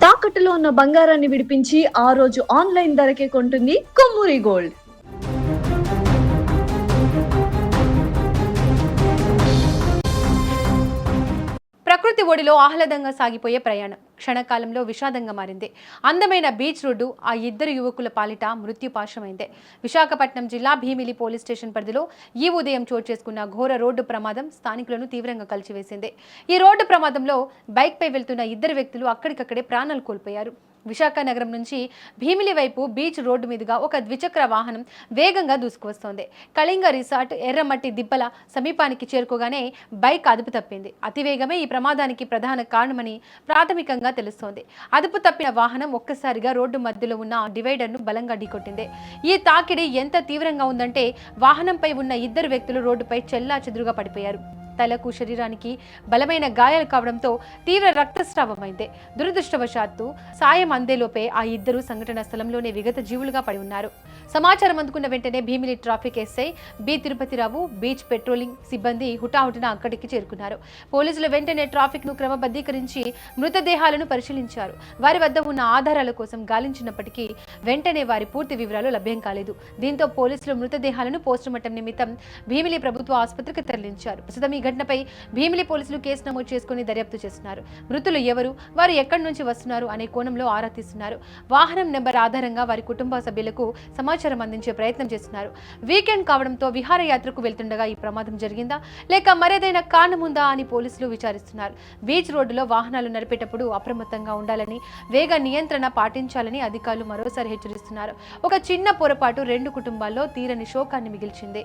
తాకట్టులో ఉన్న బంగారాన్ని విడిపించి ఆ రోజు ఆన్లైన్ ధరకే కొంటుంది కొమ్మూరి గోల్డ్. ప్రకృతి ఒడిలో ఆహ్లాదంగా సాగిపోయే ప్రయాణం క్షణకాలంలో విషాదంగా మారింది. అందమైన బీచ్ రోడ్డు ఆ ఇద్దరు యువకుల పాలిట మృత్యుపాశమైంది. విశాఖపట్నం జిల్లా భీమిలి పోలీస్ స్టేషన్ పరిధిలో ఈ ఉదయం చోటు చేసుకున్న ఘోర రోడ్డు ప్రమాదం స్థానికులను తీవ్రంగా కలిచివేసింది. ఈ రోడ్డు ప్రమాదంలో బైక్పై వెళ్తున్న ఇద్దరు వ్యక్తులు అక్కడికక్కడే ప్రాణాలు కోల్పోయారు. విశాఖ నగరం నుంచి భీమిలి వైపు బీచ్ రోడ్డు మీదుగా ఒక ద్విచక్ర వాహనం వేగంగా దూసుకువస్తోంది. కళింగ రిసార్ట్ ఎర్రమట్టి దిబ్బల సమీపానికి చేరుకోగానే బైక్ అదుపు తప్పింది. అతివేగమే ఈ ప్రమాదానికి ప్రధాన కారణమని ప్రాథమికంగా తెలుస్తోంది. అదుపు తప్పిన వాహనం ఒక్కసారిగా రోడ్డు మధ్యలో ఉన్న డివైడర్ను బలంగా ఢీకొట్టింది. ఈ తాకిడి ఎంత తీవ్రంగా ఉందంటే వాహనంపై ఉన్న ఇద్దరు వ్యక్తులు రోడ్డుపై చెల్లాచెదురుగా పడిపోయారు. తలకు శరీరానికి బలమైన గాయాలు కావడంతో తీవ్ర రక్తస్రావమైంది. దురదృష్టవశాత్తు సాయం అందేలోపే ఆ ఇద్దరు సంఘటన స్థలంలోనే విగత జీవులుగా పడి ఉన్నారు. సమాచారం అందుకున్న వెంటనే Bheemili traffic SI B Tirupati Rao, beach patrolling సిబ్బంది హుటాహుటిన అక్కడికి చేరుకున్నారు. పోలీసులు వెంటనే ట్రాఫిక్ ను క్రమబద్ధీకరించి మృతదేహాలను పరిశీలించారు. వారి వద్ద ఉన్న ఆధారాల కోసం గాలించినప్పటికీ వెంటనే వారి పూర్తి వివరాలు లభ్యం కాలేదు. దీంతో పోలీసులు మృతదేహాలను పోస్టుమార్టం నిమిత్తం భీమిలి ప్రభుత్వ ఆసుపత్రికి తరలించారు. ప్రస్తుతం ఈ ఘటనపై భీమిలి పోలీసులు కేసు నమోదు చేసుకుని దర్యాప్తు చేస్తున్నారు. మృతులు ఎవరు, వారు ఎక్కడి నుంచి వస్తున్నారు అనే కోణంలో ఆరా తీస్తున్నారు. వాహనం నెంబర్ ఆధారంగా వారి కుటుంబ సభ్యులకు సమాచారం అందించే ప్రయత్నం చేస్తున్నారు. వీకెండ్ కావడంతో విహారయాత్రకు వెళ్తుండగా ఈ ప్రమాదం జరిగిందా లేక మరేదైనా కారణం ఉందా అని పోలీసులు విచారిస్తున్నారు. బీచ్ రోడ్డులో వాహనాలు నడిపేటప్పుడు అప్రమత్తంగా ఉండాలని, వేగ నియంత్రణ పాటించాలని అధికారులు మరోసారి హెచ్చరిస్తున్నారు. ఒక చిన్న పొరపాటు రెండు కుటుంబాల్లో తీరని శోకాన్ని మిగిల్చింది.